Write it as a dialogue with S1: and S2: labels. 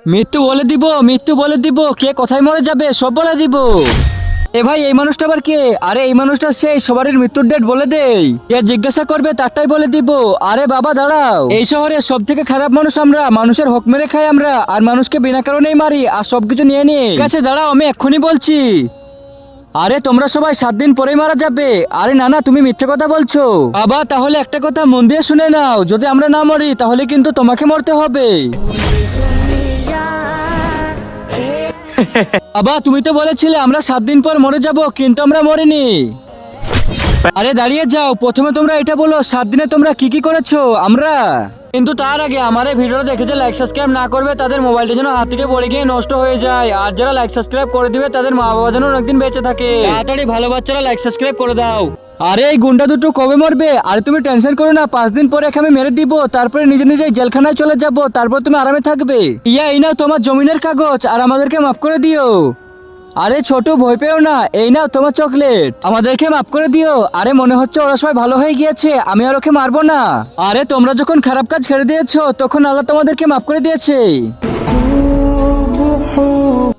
S1: মৃত্যু বলে দিব, মৃত্যু বলে দিব, কে কোথায় মরে যাবে সব বলে দিব। এ ভাই, এই মানুষটা আবার কে? আরে এই মানুষটা সেই সবারই মৃত্যুর ডেট বলে দেই, কে জিজ্ঞাসা করবে তারটাই বলে দিব। আরে বাবা দাঁড়াও, এই শহরে সব থেকে খারাপ মানুষ আমরা, মানুষের হক মেরে খাই আমরা, আর মানুষকে বিনা কারণেই মারি আর সবকিছু নিয়ে নিই। ঠিক আছে দাঁড়াও, আমি এক্ষুনি বলছি। আরে তোমরা সবাই 7 দিন পরেই মারা যাবে। আরে না না, তুমি মিথ্যে কথা বলছো। বাবা তাহলে একটা কথা মন দিয়ে শুনে নাও, যদি আমরা না মরি তাহলে কিন্তু তোমাকে মরতে হবে। বাবা তুমি তো বলেছিলে আমরা 7 দিন পর মরে যাব, কিন্তু আমরা মরিনি। আরে দাঁড়িয়ে যাও, প্রথমে তোমরা এটা বলো 7 দিনে তোমরা কি কি করেছো। আমরা কিন্তু তার আগে আমার এই ভিডিওটা দেখে যে লাইক সাবস্ক্রাইব না করবে তাদের মোবাইলটা যেন হাত থেকে পড়ে গিয়ে নষ্ট হয়ে যায়, আর যারা লাইক সাবস্ক্রাইব করে দিবে তাদের মা বাবা যেন অনেকদিন বেঁচে থাকে। তাড়াতাড়ি ভালো বাচ্চারা লাইক সাবস্ক্রাইব করে দাও। আরে এই গুন্ডা দুটো কবে মরবে? আরে তুমি টেনশন করো না, 5 দিন পরে আমি মেরে দিব, তারপরে নিজে নিজেই জেলখানায় চলে যাব, তারপর তুমি আরামে থাকবে। এই নাও তোমার জমিনের কাগজ, আর আমাদেরকে মাফ করে দিও। আরে ছোট ভয় পেও না, এই নাও তোমার চকলেট, আমাদেরকে মাফ করে দিও। আরে মনে হচ্ছে ওরা সবাই ভালো হয়ে গিয়েছে, আমি আর ওকে মারবো না। আরে তোমরা যখন খারাপ কাজ ছেড়ে দিয়েছো তখন আল্লাহ তোমাদেরকে মাফ করে দিয়েছে।